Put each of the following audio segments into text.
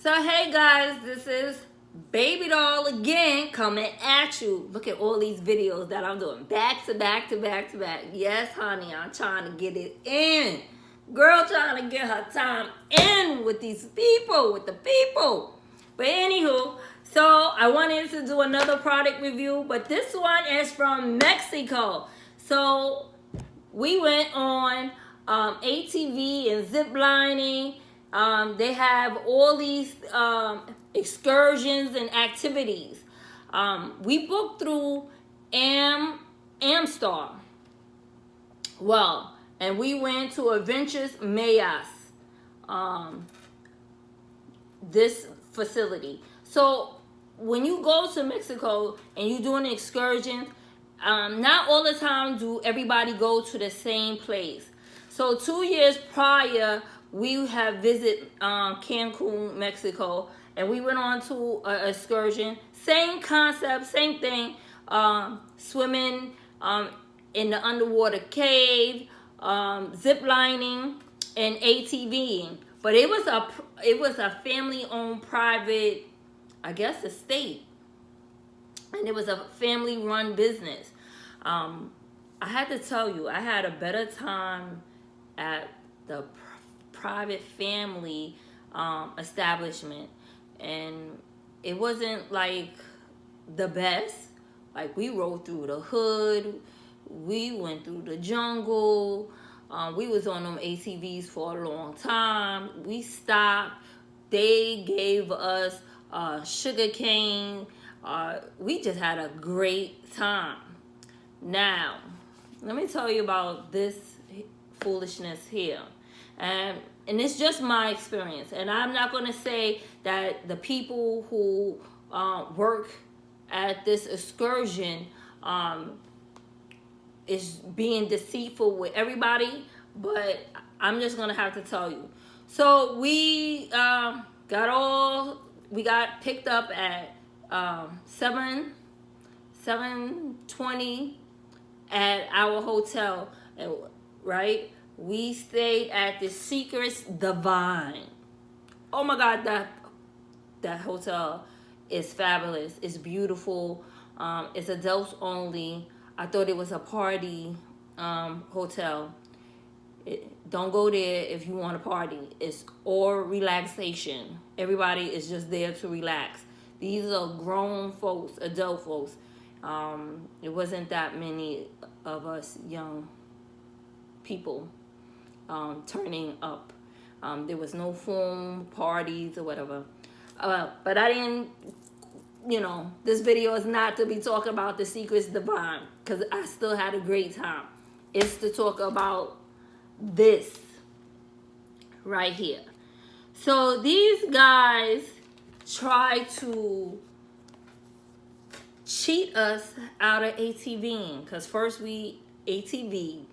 So hey guys, this is Baby Doll again coming at you. Look at all these videos that I'm doing back to back to back to back. Yes, honey, I'm trying to get it in. Girl trying to get her time in with these people, with the people. But anywho, so I wanted to do another product review, but this one is from Mexico. So we went on ATV and zip lining. They have all these excursions and activities. We booked through Amstar. Well, and we went to Adventures Mayas, this facility. So when you go to Mexico and you're doing excursions, not all the time do everybody go to the same place. So 2 years prior, we have visited Cancun, Mexico, and we went on to an excursion. Same concept, same thing. Swimming in the underwater cave, zip lining, and ATVing. But it was a family-owned private, I guess, estate, and it was a family-run business. I had to tell you, I had a better time at the private family establishment, and it wasn't like the best. Like, we rode through the hood, we went through the jungle, we was on them ATVs for a long time. We stopped, they gave us sugar cane. We just had a great time. Now, let me tell you about this foolishness here. And it's just my experience. And I'm not going to say that the people who work at this excursion is being deceitful with everybody, but I'm just going to have to tell you. So we got picked up at 7:20 at our hotel, right? We stayed at the Secrets Divine. Oh my God, that hotel is fabulous. It's beautiful. It's adults only. I thought it was a party hotel. Don't go there if you want to party. It's all relaxation. Everybody is just there to relax. These are grown folks, adult folks. It wasn't that many of us young people turning up. There was no foam parties or whatever. But I didn't, this video is not to be talking about the Secrets Divine, because I still had a great time. It's to talk about this right here. So these guys try to cheat us out of ATVing, because first we ATV.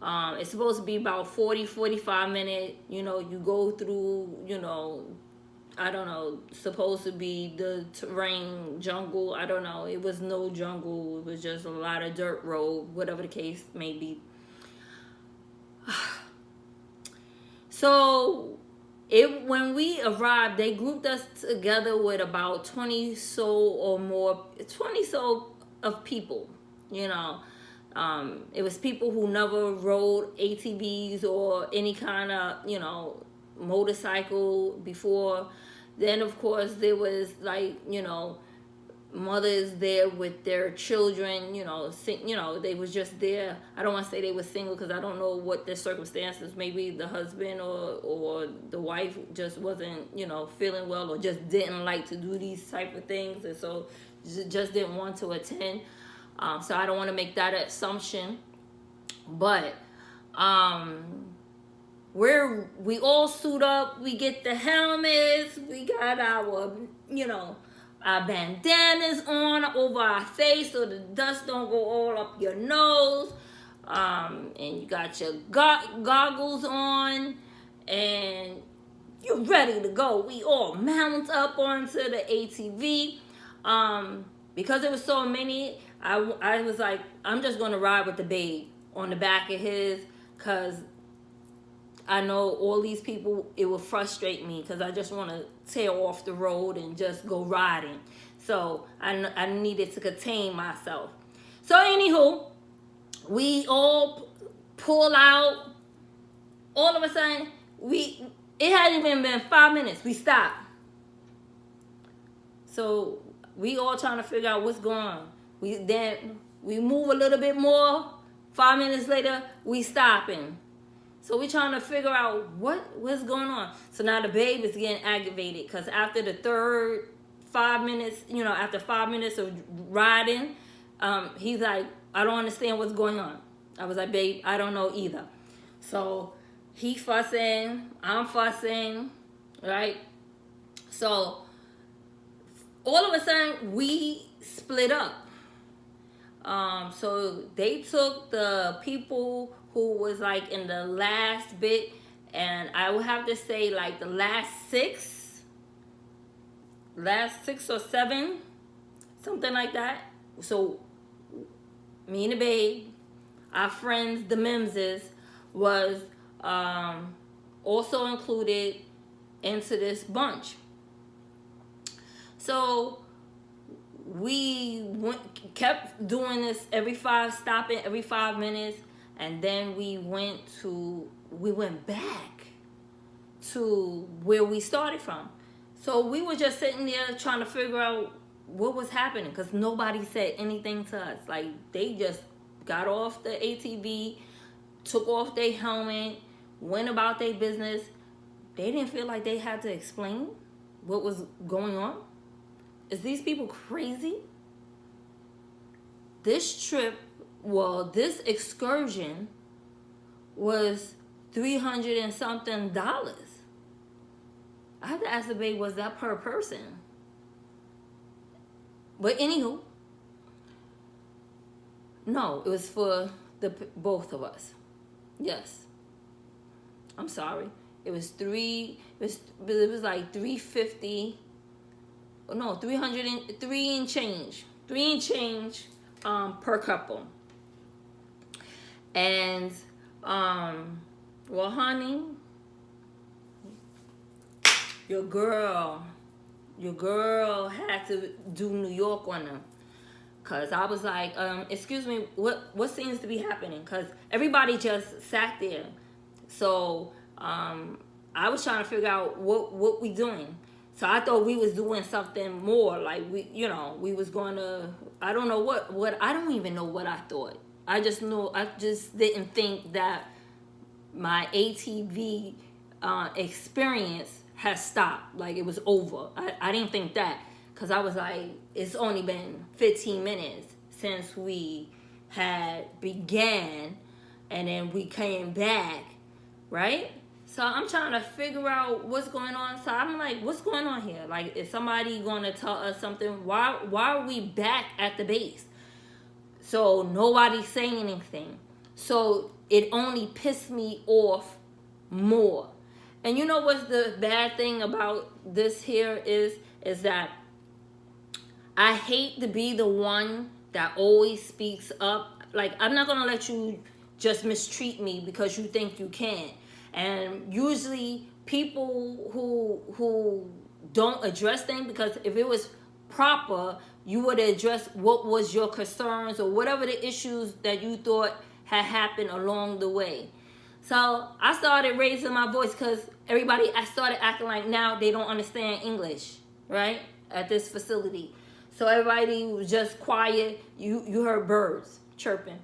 It's supposed to be about 45 minutes. You go through, I don't know, supposed to be the terrain, jungle. I don't know. It was no jungle. It was just a lot of dirt road, whatever the case may be. So when we arrived, they grouped us together with about 20 of people, It was people who never rode ATVs or any kind of, motorcycle before. Then, of course, there was mothers there with their children, they was just there. I don't want to say they were single, because I don't know what their circumstances. Maybe the husband or the wife just wasn't, feeling well, or just didn't like to do these type of things, and so just didn't want to attend. So I don't want to make that assumption, but we all suit up. We get the helmets. We got our our bandanas on over our face so the dust don't go all up your nose. And you got your goggles on, and you're ready to go. We all mount up onto the ATV. Because there was so many, I was like, I'm just going to ride with the babe on the back of his, because I know all these people, it will frustrate me because I just want to tear off the road and just go riding. So I needed to contain myself. So anywho, we all pull out. All of a sudden, it hadn't even been 5 minutes. We stopped. So we all trying to figure out what's going on. We move a little bit more. 5 minutes later, we stopping. So we trying to figure out what's going on. So now the babe is getting aggravated because after the third 5 minutes, after 5 minutes of riding, he's like, I don't understand what's going on. I was like, babe, I don't know either. So he fussing, I'm fussing, right? So all of a sudden we split up. So they took the people who was like in the last bit, and I would have to say like the last six or seven, something like that. So me and the babe, our friends, the Mimses, was also included into this bunch. So we kept doing this stopping every 5 minutes, and then we went back to where we started from. So we were just sitting there trying to figure out what was happening because nobody said anything to us. Like, they just got off the ATV, took off their helmet, went about their business. They didn't feel like they had to explain what was going on. Is these people crazy? This excursion was $300 and something. I had to ask the babe, was that per person? But anywho, no, it was for both of us. Yes. I'm sorry. It was like 350. No, 303 and change. 3 and change per couple. And well, honey, your girl had to do New York on them. Cause I was like, excuse me, what seems to be happening? Cause everybody just sat there. So I was trying to figure out what we doing. So I thought we was doing something more, like we was going to, I don't know what I don't even know what I thought. I just didn't think that my ATV experience had stopped, like it was over. I didn't think that, because I was like, it's only been 15 minutes since we had began, and then we came back, right? So I'm trying to figure out what's going on. So I'm like, what's going on here? Like, is somebody going to tell us something? Why are we back at the base? So nobody's saying anything. So it only pissed me off more. And you know what's the bad thing about this here is that I hate to be the one that always speaks up. Like, I'm not going to let you just mistreat me because you think you can. And usually people who don't address things, because if it was proper, you would address what was your concerns or whatever the issues that you thought had happened along the way. So I started raising my voice because I started acting like now they don't understand English, right? At this facility. So everybody was just quiet. You heard birds chirping.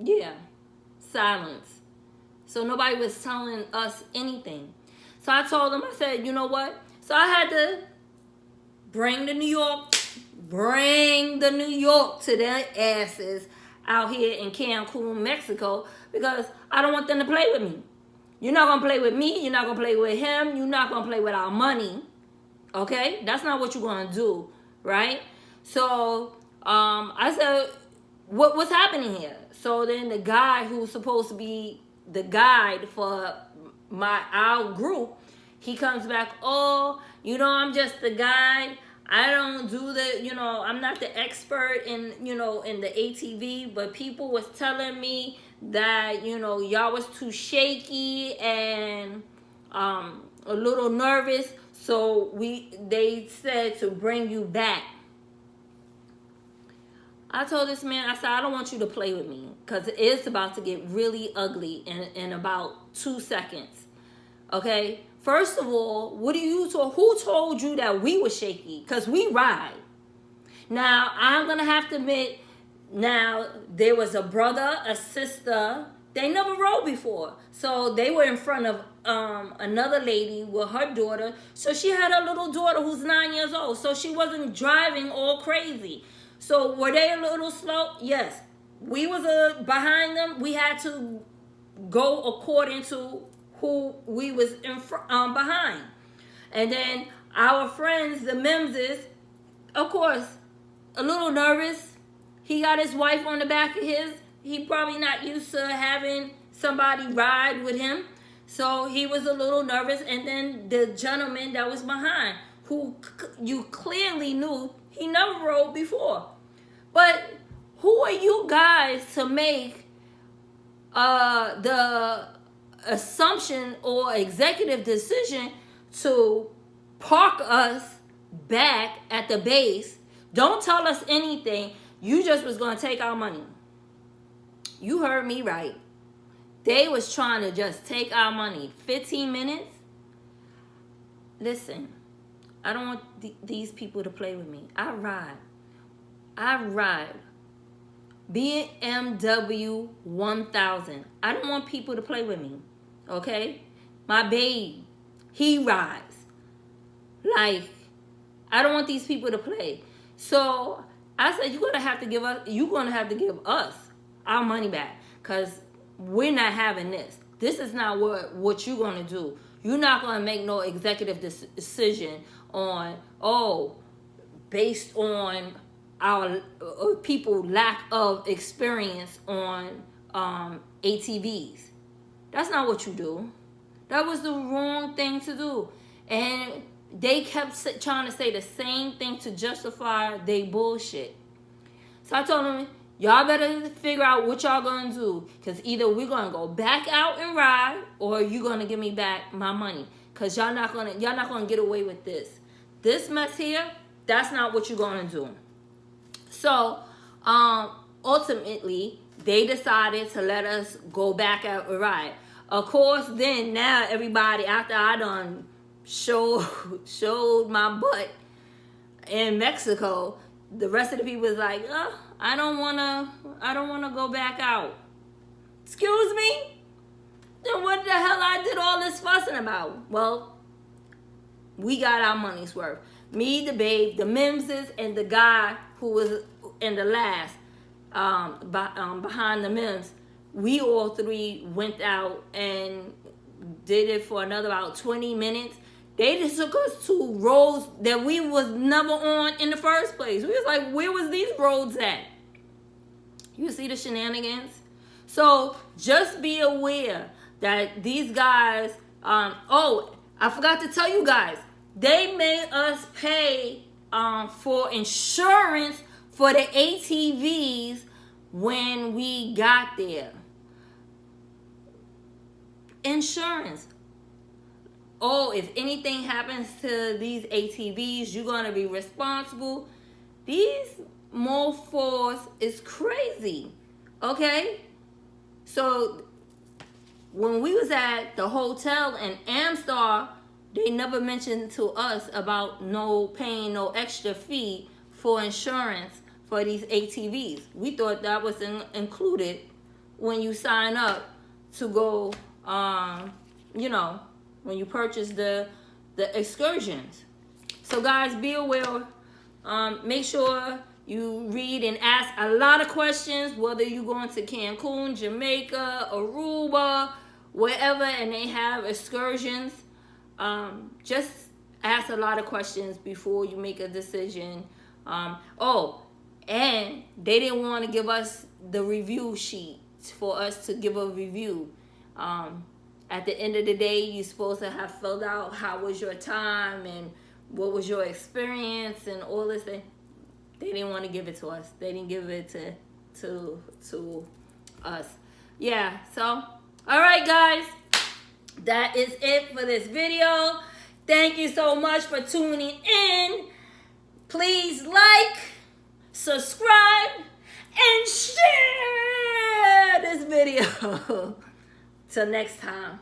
Yeah. Silence. So nobody was telling us anything. So I told them, I said, you know what? So I had to bring the New York to their asses out here in Cancun, Mexico, because I don't want them to play with me. You're not going to play with me. You're not going to play with him. You're not going to play with our money. Okay? That's not what you're going to do, right? So I said, what's happening here? So then the guy who's supposed to be the guide for our group, he comes back, oh, I'm just the guide. I don't do I'm not the expert in the ATV, but people was telling me that, you know, y'all was too shaky and a little nervous, so they said to bring you back. I told this man, I said, I don't want you to play with me, because it's about to get really ugly in about 2 seconds. Okay? First of all, who told you that we were shaky? Because we ride. Now, I'm going to have to admit, now, there was a brother, a sister. They never rode before. So they were in front of another lady with her daughter. So she had her little daughter who's 9 years old. So she wasn't driving all crazy. So were they a little slow? Yes. We was behind them. We had to go according to who we was behind. And then our friends, the Memses, of course, a little nervous. He got his wife on the back of his. He probably not used to having somebody ride with him. So he was a little nervous. And then the gentleman that was behind, who you clearly knew he never rode before. But who are you guys to make the assumption or executive decision to park us back at the base? Don't tell us anything. You just was going to take our money. You heard me right. They was trying to just take our money. 15 minutes? Listen, I don't want these people to play with me. I ride. BMW 1000. I don't want people to play with me. Okay? My babe, he rides. Like, I don't want these people to play. So I said, you're gonna have to give us our money back, because we're not having this. This is not what you're gonna do. You're not gonna make no executive decision on, based on our people lack of experience on ATVs. That's not what you do. That was the wrong thing to do. And they kept trying to say the same thing to justify their bullshit. So I told them, y'all better figure out what y'all gonna do, because either we're gonna go back out and ride, or you're gonna give me back my money, because y'all not gonna get away with this mess here. That's not what you're gonna do. So ultimately they decided to let us go back out and ride. Of course, then now everybody, after I done showed my butt in Mexico, the rest of the people was like, I don't wanna go back out. Excuse me? Then what the hell I did all this fussing about? Well, we got our money's worth. Me, the babe, the Memses, and the guy who was in the last behind the Mems. We all three went out and did it for another about 20 minutes. They just took us to roads that we was never on in the first place. We was like, where was these roads at? You see the shenanigans? So just be aware that these guys, I forgot to tell you guys, they made us pay for insurance for the ATVs when we got there. Insurance. If anything happens to these ATVs, you're going to be responsible. These mofos is crazy. Okay? So when we was at the hotel in Amstar, they never mentioned to us about paying no extra fee for insurance for these ATVs. We thought that was included when you sign up to go, when you purchase the excursions. So guys, be aware. Make sure you read and ask a lot of questions, whether you're going to Cancun, Jamaica, Aruba, wherever, and they have excursions. Just ask a lot of questions before you make a decision. And they didn't want to give us the review sheet for us to give a review. At the end of the day, you're supposed to have filled out how was your time and what was your experience and all this thing. They didn't want to give it to us. They didn't give it to us. Yeah, so, all right, guys. That is it for this video. Thank you so much for tuning in. Please like, subscribe, and share this video. Till next time.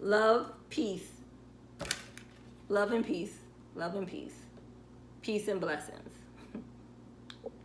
Love, peace. Love and peace. Love and peace. Peace and blessings.